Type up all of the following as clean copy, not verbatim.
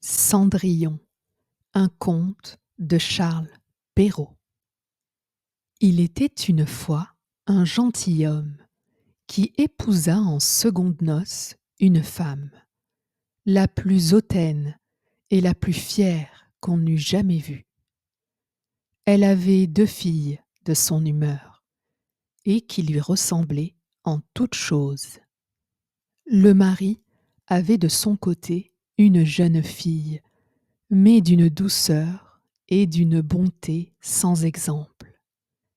Cendrillon, un conte de Charles Perrault. Il était une fois un gentilhomme qui épousa en secondes noces une femme, la plus hautaine et la plus fière qu'on eût jamais vue. Elle avait 2 filles de son humeur et qui lui ressemblaient en toutes choses. Le mari avait de son côté une jeune fille, mais d'une douceur et d'une bonté sans exemple.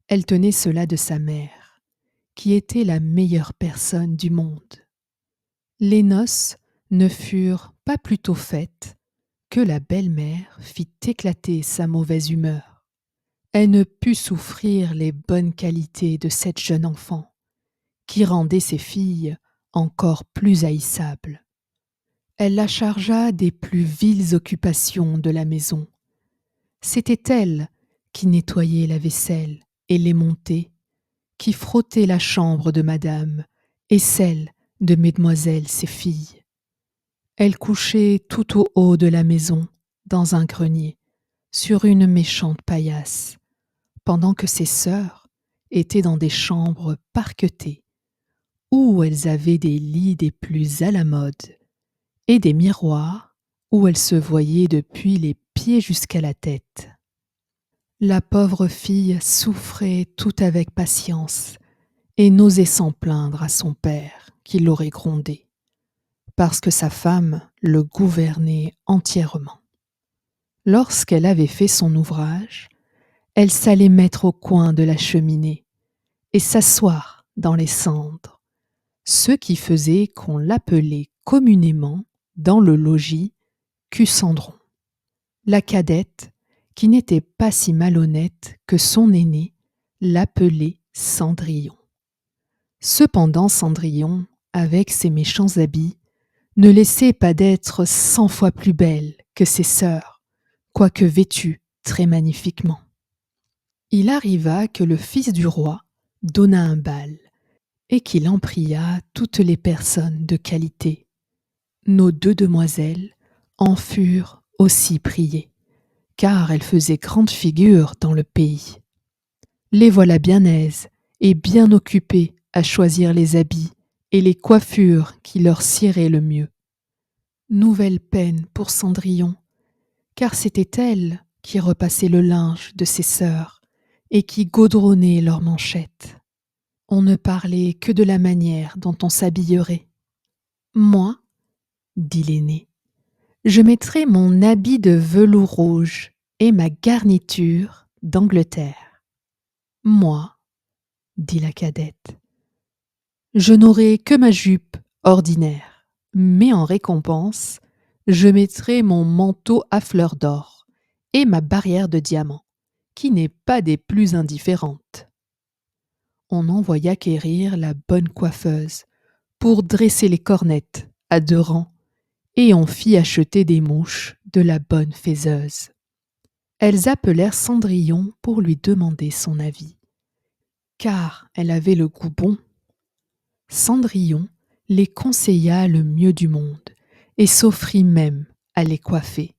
Elle tenait cela de sa mère, qui était la meilleure personne du monde. Les noces ne furent pas plus tôt faites que la belle-mère fit éclater sa mauvaise humeur. Elle ne put souffrir les bonnes qualités de cette jeune enfant, qui rendait ses filles encore plus haïssables. Elle la chargea des plus viles occupations de la maison. C'était elle qui nettoyait la vaisselle et l'émontait, qui frottait la chambre de madame et celle de mesdemoiselles ses filles. Elle couchait tout au haut de la maison, dans un grenier, sur une méchante paillasse, pendant que ses sœurs étaient dans des chambres parquetées, où elles avaient des lits des plus à la mode, et des miroirs où elles se voyaient depuis les pieds jusqu'à la tête. La pauvre fille souffrait tout avec patience et n'osait s'en plaindre à son père qui l'aurait grondée, parce que sa femme le gouvernait entièrement. Lorsqu'elle avait fait son ouvrage, elle s'allait mettre au coin de la cheminée et s'asseoir dans les cendres, ce qui faisait qu'on l'appelait communément dans le logis Cucendron. La cadette, qui n'était pas si malhonnête que son aînée, l'appelait Cendrillon. Cependant Cendrillon, avec ses méchants habits, ne laissait pas d'être 100 fois plus belle que ses sœurs, quoique vêtue très magnifiquement. Il arriva que le fils du roi donna un bal, et qu'il en pria toutes les personnes de qualité. Nos 2 demoiselles en furent aussi priées, car elles faisaient grande figure dans le pays. Les voilà bien aises et bien occupées à choisir les habits et les coiffures qui leur siéraient le mieux. Nouvelle peine pour Cendrillon, car c'était elle qui repassait le linge de ses sœurs et qui gaudronnait leurs manchettes. On ne parlait que de la manière dont on s'habillerait. « Moi, dit l'aînée, je mettrai mon habit de velours rouge et ma garniture d'Angleterre. » « Moi, dit la cadette, je n'aurai que ma jupe ordinaire, mais en récompense, je mettrai mon manteau à fleurs d'or et ma barrière de diamants, qui n'est pas des plus indifférentes. » On envoya quérir la bonne coiffeuse pour dresser les cornettes à 2 rangs, et on fit acheter des mouches de la bonne faiseuse. Elles appelèrent Cendrillon pour lui demander son avis, car elle avait le goût bon. Cendrillon les conseilla le mieux du monde et s'offrit même à les coiffer,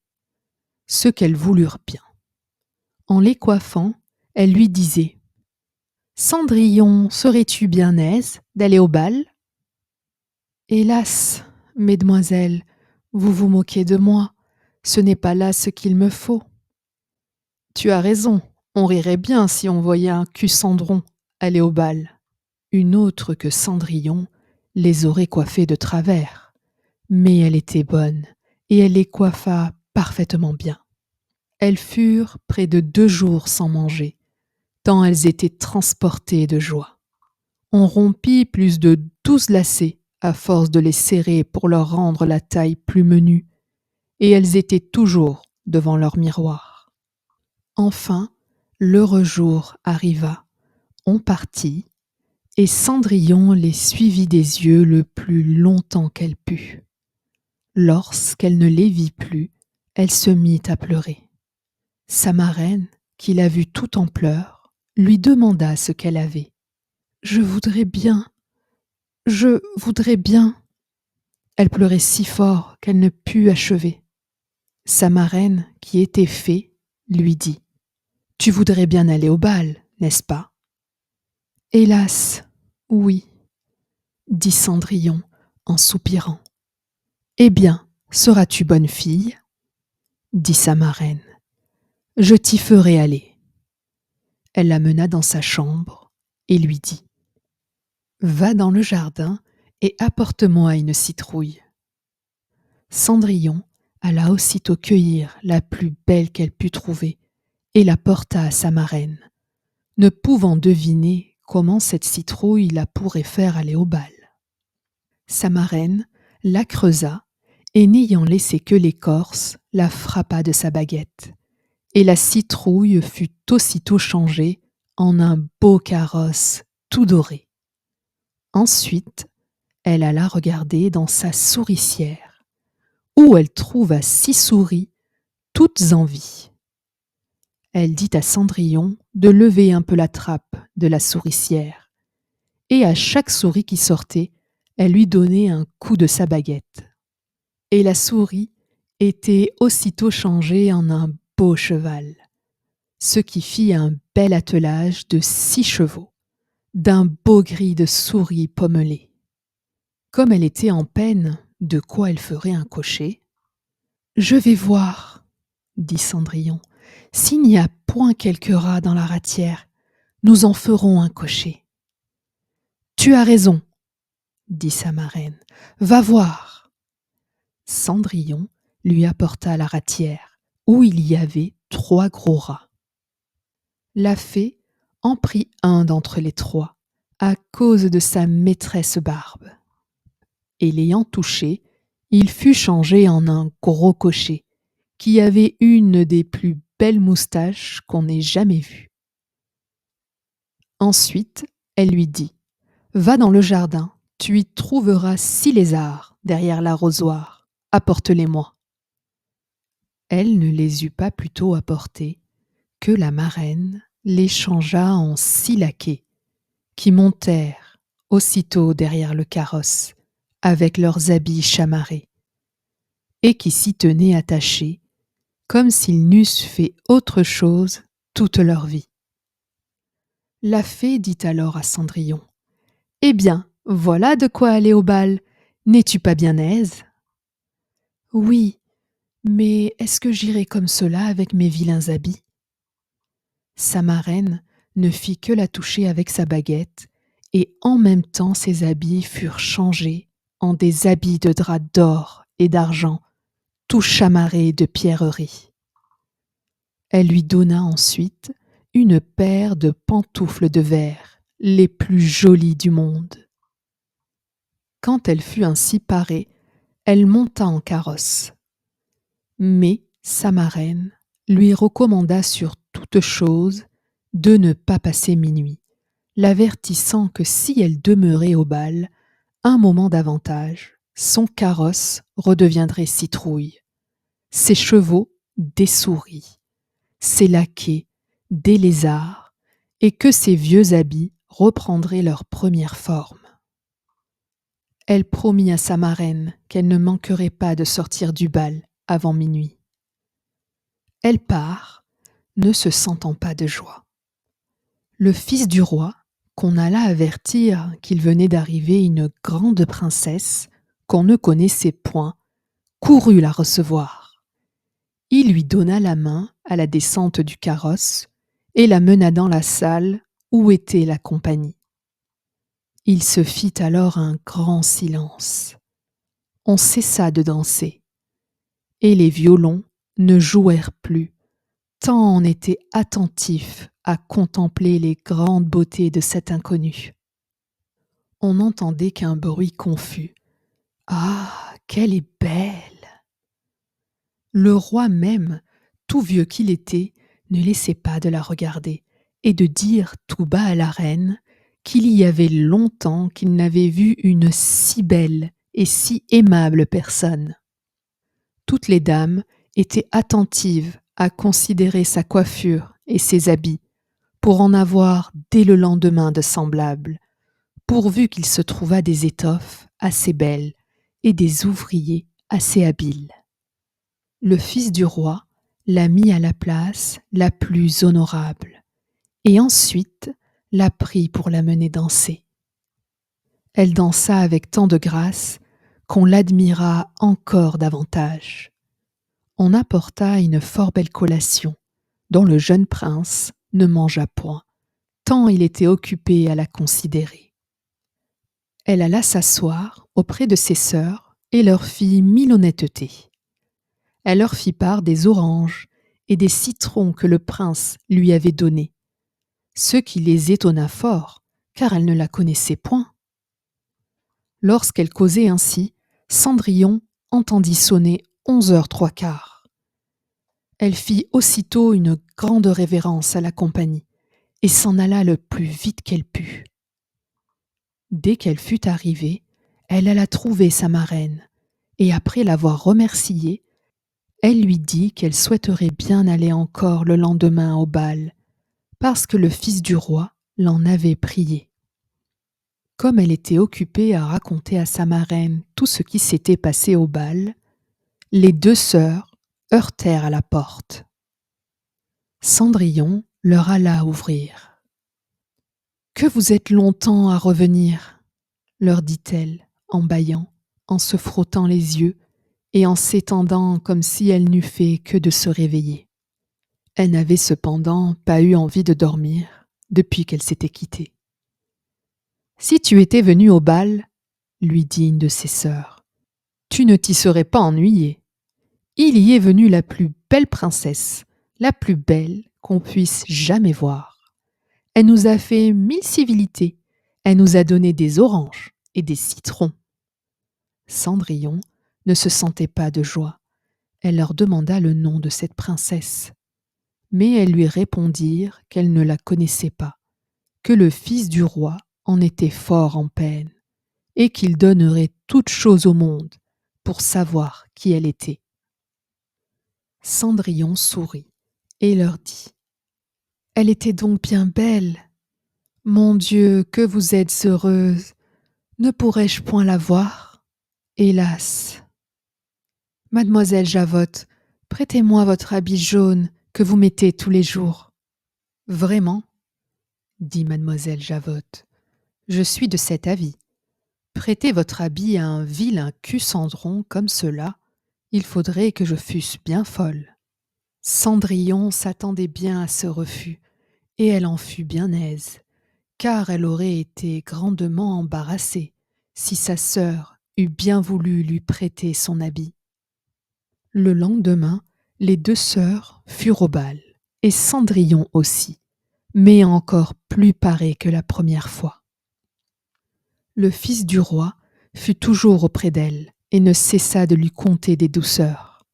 ce qu'elles voulurent bien. En les coiffant, elle lui disait : « Cendrillon, serais-tu bien aise d'aller au bal ? » ?»« Hélas, mesdemoiselles, vous vous moquez de moi, ce n'est pas là ce qu'il me faut. »« Tu as raison, on rirait bien si on voyait un Cucendron aller au bal. » Une autre que Cendrillon les aurait coiffées de travers, mais elle était bonne et elle les coiffa parfaitement bien. Elles furent près de 2 jours sans manger, tant elles étaient transportées de joie. On rompit plus de 12 lacets à force de les serrer pour leur rendre la taille plus menue, et elles étaient toujours devant leur miroir. Enfin, l'heureux jour arriva, on partit, et Cendrillon les suivit des yeux le plus longtemps qu'elle put. Lorsqu'elle ne les vit plus, elle se mit à pleurer. Sa marraine, qui la vit tout en pleurs, lui demanda ce qu'elle avait. « Je voudrais bien. Elle pleurait si fort qu'elle ne put achever. Sa marraine, qui était fée, lui dit : « Tu voudrais bien aller au bal, n'est-ce pas ? » ?»« Hélas, oui, » dit Cendrillon en soupirant. »« Eh bien, seras-tu bonne fille ? » dit sa marraine. « Je t'y ferai aller. » Elle la mena dans sa chambre et lui dit : « Va dans le jardin et apporte-moi une citrouille. » Cendrillon alla aussitôt cueillir la plus belle qu'elle put trouver et la porta à sa marraine, ne pouvant deviner comment cette citrouille la pourrait faire aller au bal. Sa marraine la creusa et, n'ayant laissé que l'écorce, la frappa de sa baguette, et la citrouille fut aussitôt changée en un beau carrosse tout doré. Ensuite, elle alla regarder dans sa souricière, où elle trouva 6 souris toutes en vie. Elle dit à Cendrillon de lever un peu la trappe de la souricière, et à chaque souris qui sortait, elle lui donnait un coup de sa baguette. Et la souris était aussitôt changée en un beau cheval, ce qui fit un bel attelage de 6 chevaux, d'un beau gris de souris pommelées. Comme elle était en peine de quoi elle ferait un cocher, « Je vais voir, » dit Cendrillon, « s'il n'y a point quelque rat dans la ratière, nous en ferons un cocher. »« Tu as raison, » dit sa marraine, « va voir. » Cendrillon lui apporta la ratière, où il y avait 3 gros rats. La fée en prit un d'entre les 3, à cause de sa maîtresse Barbe. Et l'ayant touché, il fut changé en un gros cocher, qui avait une des plus belles moustaches qu'on ait jamais vues. Ensuite, elle lui dit : « Va dans le jardin, tu y trouveras 6 lézards derrière l'arrosoir, apporte-les-moi. » Elle ne les eut pas plutôt apportés que la marraine les changea en 6 laquais, qui montèrent aussitôt derrière le carrosse, avec leurs habits chamarrés, et qui s'y tenaient attachés, comme s'ils n'eussent fait autre chose toute leur vie. La fée dit alors à Cendrillon : « Eh bien, voilà de quoi aller au bal. N'es-tu pas bien aise ? » ?»« Oui, mais est-ce que j'irai comme cela avec mes vilains habits ? » Sa marraine ne fit que la toucher avec sa baguette, et en même temps ses habits furent changés en des habits de drap d'or et d'argent, tout chamarrés de pierreries. Elle lui donna ensuite une paire de pantoufles de verre, les plus jolies du monde. Quand elle fut ainsi parée, elle monta en carrosse. Mais sa marraine lui recommanda sur toute chose de ne pas passer minuit, l'avertissant que si elle demeurait au bal un moment davantage, son carrosse redeviendrait citrouille, ses chevaux des souris, ses laquais des lézards, et que ses vieux habits reprendraient leur première forme. Elle promit à sa marraine qu'elle ne manquerait pas de sortir du bal avant minuit. Elle part, ne se sentant pas de joie. Le fils du roi, qu'on alla avertir qu'il venait d'arriver une grande princesse qu'on ne connaissait point, courut la recevoir. Il lui donna la main à la descente du carrosse et la mena dans la salle où était la compagnie. Il se fit alors un grand silence. On cessa de danser, et les violons ne jouèrent plus, tant on était attentif à contempler les grandes beautés de cette inconnue. On n'entendait qu'un bruit confus. « Ah, qu'elle est belle !» Le roi même, tout vieux qu'il était, ne laissait pas de la regarder et de dire tout bas à la reine qu'il y avait longtemps qu'il n'avait vu une si belle et si aimable personne. Toutes les dames étaient attentives à considérer sa coiffure et ses habits, pour en avoir dès le lendemain de semblables, pourvu qu'il se trouvât des étoffes assez belles et des ouvriers assez habiles. Le fils du roi la mit à la place la plus honorable, et ensuite la prit pour la mener danser. Elle dansa avec tant de grâce qu'on l'admira encore davantage. On apporta une fort belle collation, dont le jeune prince ne mangea point, tant il était occupé à la considérer. Elle alla s'asseoir auprès de ses sœurs et leur fit mille honnêtetés. Elle leur fit part des oranges et des citrons que le prince lui avait donnés, ce qui les étonna fort, car elle ne la connaissait point. Lorsqu'elle causait ainsi, Cendrillon entendit sonner 11 heures 3/4. Elle fit aussitôt une grande révérence à la compagnie et s'en alla le plus vite qu'elle put. Dès qu'elle fut arrivée, elle alla trouver sa marraine, et après l'avoir remerciée, elle lui dit qu'elle souhaiterait bien aller encore le lendemain au bal, parce que le fils du roi l'en avait priée. Comme elle était occupée à raconter à sa marraine tout ce qui s'était passé au bal, les deux sœurs heurtèrent à la porte. Cendrillon leur alla ouvrir. « Que vous êtes longtemps à revenir ?» leur dit-elle en bâillant, en se frottant les yeux et en s'étendant comme si elle n'eût fait que de se réveiller. Elle n'avait cependant pas eu envie de dormir depuis qu'elle s'était quittée. « Si tu étais venue au bal, lui dit une de ses sœurs, tu ne t'y serais pas ennuyée. Il y est venue la plus belle princesse, la plus belle qu'on puisse jamais voir. Elle nous a fait 1000 civilités, elle nous a donné des oranges et des citrons. » Cendrillon ne se sentait pas de joie. Elle leur demanda le nom de cette princesse. Mais elles lui répondirent qu'elles ne la connaissaient pas, que le fils du roi en était fort en peine, et qu'il donnerait toute chose au monde pour savoir qui elle était. Cendrillon sourit et leur dit : « Elle était donc bien belle. Mon Dieu, que vous êtes heureuse. Ne pourrais-je point la voir ? Hélas ! Mademoiselle Javotte, prêtez-moi votre habit jaune que vous mettez tous les jours. » « Vraiment, dit mademoiselle Javotte, je suis de cet avis. Prêter votre habit à un vilain cul-cendron comme cela, il faudrait que je fusse bien folle. » Cendrillon s'attendait bien à ce refus, et elle en fut bien aise, car elle aurait été grandement embarrassée si sa sœur eût bien voulu lui prêter son habit. Le lendemain, les deux sœurs furent au bal, et Cendrillon aussi, mais encore plus parée que la première fois. Le fils du roi fut toujours auprès d'elle et ne cessa de lui conter des douceurs.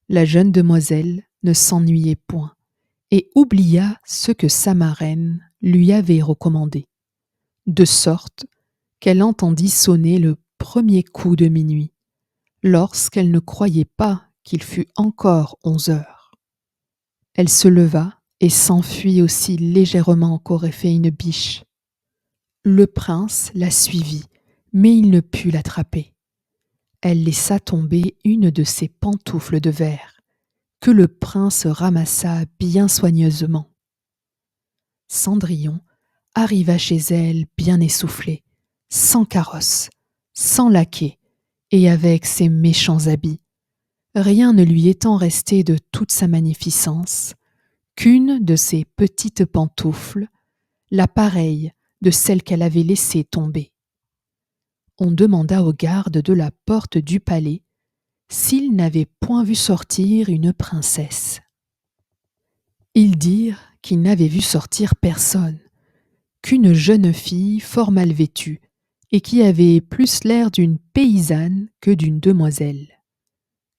La jeune demoiselle ne s'ennuyait point et oublia ce que sa marraine lui avait recommandé, de sorte qu'elle entendit sonner le premier coup de minuit, lorsqu'elle ne croyait pas qu'il fût encore 11 heures. Elle se leva et s'enfuit aussi légèrement qu'aurait fait une biche. Le prince la suivit, mais il ne put l'attraper. Elle laissa tomber une de ses pantoufles de verre, que le prince ramassa bien soigneusement. Cendrillon arriva chez elle bien essoufflée, sans carrosse, sans laquais, et avec ses méchants habits, rien ne lui étant resté de toute sa magnificence qu'une de ses petites pantoufles, la pareille de celle qu'elle avait laissée tomber. On demanda aux gardes de la porte du palais s'ils n'avaient point vu sortir une princesse. Ils dirent qu'ils n'avaient vu sortir personne, qu'une jeune fille fort mal vêtue, et qui avait plus l'air d'une paysanne que d'une demoiselle.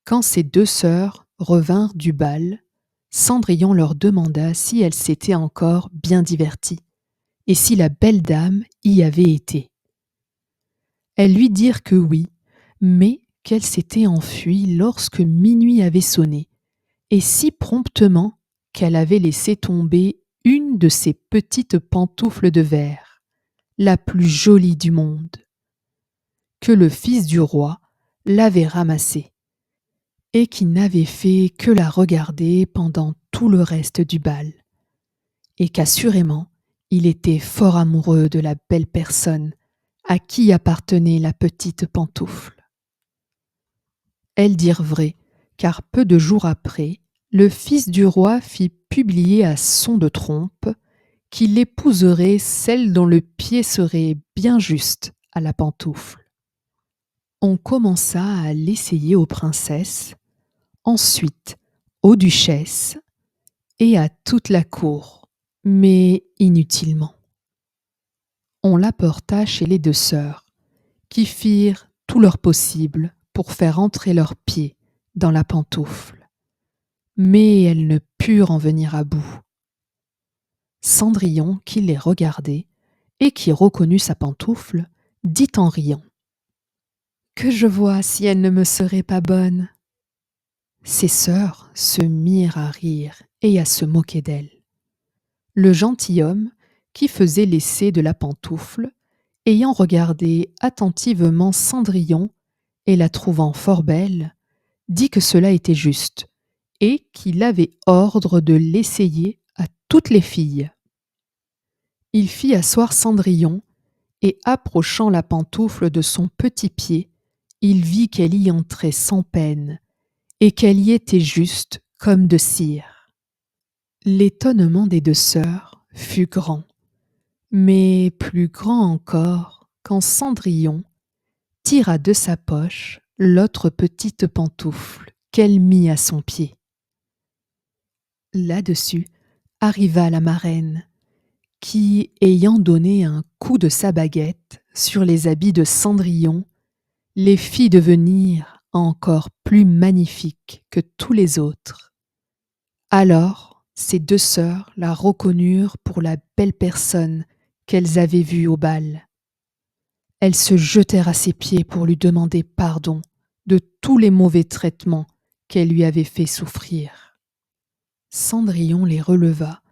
Quand ces deux sœurs revinrent du bal, Cendrillon leur demanda si elles s'étaient encore bien diverties, et si la belle dame y avait été. Elles lui dirent que oui, mais qu'elle s'était enfuie lorsque minuit avait sonné, et si promptement qu'elle avait laissé tomber une de ses petites pantoufles de verre, la plus jolie du monde, que le fils du roi l'avait ramassée, et qui n'avait fait que la regarder pendant tout le reste du bal, et qu'assurément il était fort amoureux de la belle personne à qui appartenait la petite pantoufle. Elles dirent vrai, car peu de jours après, le fils du roi fit publier à son de trompe qu'il épouserait celle dont le pied serait bien juste à la pantoufle. On commença à l'essayer aux princesses, ensuite aux duchesses et à toute la cour, mais inutilement. On l'apporta chez les deux sœurs, qui firent tout leur possible pour faire entrer leurs pieds dans la pantoufle, mais elles ne purent en venir à bout. Cendrillon, qui les regardait et qui reconnut sa pantoufle, dit en riant : « Que je vois si elle ne me serait pas bonne !» Ses sœurs se mirent à rire et à se moquer d'elle. Le gentilhomme, qui faisait l'essai de la pantoufle, ayant regardé attentivement Cendrillon et la trouvant fort belle, dit que cela était juste et qu'il avait ordre de l'essayer à toutes les filles. Il fit asseoir Cendrillon et, approchant la pantoufle de son petit pied, il vit qu'elle y entrait sans peine et qu'elle y était juste comme de cire. L'étonnement des deux sœurs fut grand, mais plus grand encore quand Cendrillon tira de sa poche l'autre petite pantoufle qu'elle mit à son pied. Là-dessus arriva la marraine, qui, ayant donné un coup de sa baguette sur les habits de Cendrillon, les fit devenir encore plus magnifiques que tous les autres. Alors, ces deux sœurs la reconnurent pour la belle personne qu'elles avaient vue au bal. Elles se jetèrent à ses pieds pour lui demander pardon de tous les mauvais traitements qu'elle lui avait fait souffrir. Cendrillon les releva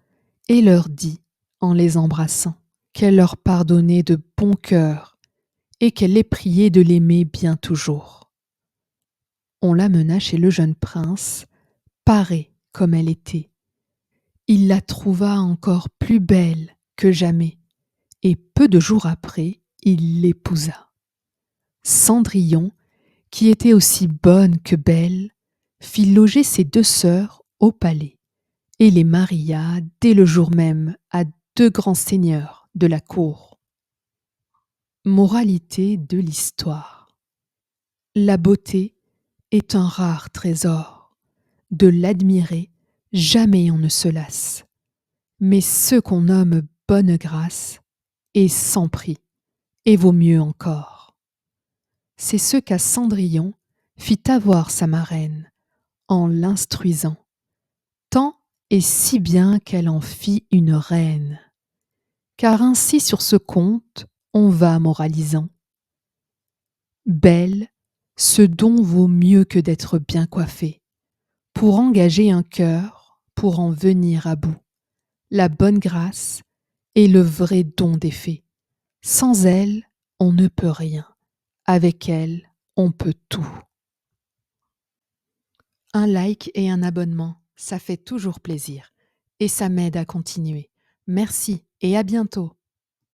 et leur dit, en les embrassant, qu'elle leur pardonnait de bon cœur et qu'elle les priait de l'aimer bien toujours. On l'amena chez le jeune prince, parée comme elle était. Il la trouva encore plus belle que jamais, et peu de jours après, il l'épousa. Cendrillon, qui était aussi bonne que belle, fit loger ses deux sœurs au palais et les maria dès le jour même à deux grands seigneurs de la cour. Moralité de l'histoire. La beauté est un rare trésor. De l'admirer, jamais on ne se lasse. Mais ce qu'on nomme bonne grâce est sans prix et vaut mieux encore. C'est ce qu'à Cendrillon fit avoir sa marraine en l'instruisant, tant et si bien qu'elle en fit une reine. Car ainsi sur ce conte on va moralisant. Belle, ce don vaut mieux que d'être bien coiffée. Pour engager un cœur, pour en venir à bout, la bonne grâce est le vrai don des fées. Sans elle, on ne peut rien. Avec elle, on peut tout. Un like et un abonnement, ça fait toujours plaisir. Et ça m'aide à continuer. Merci et à bientôt.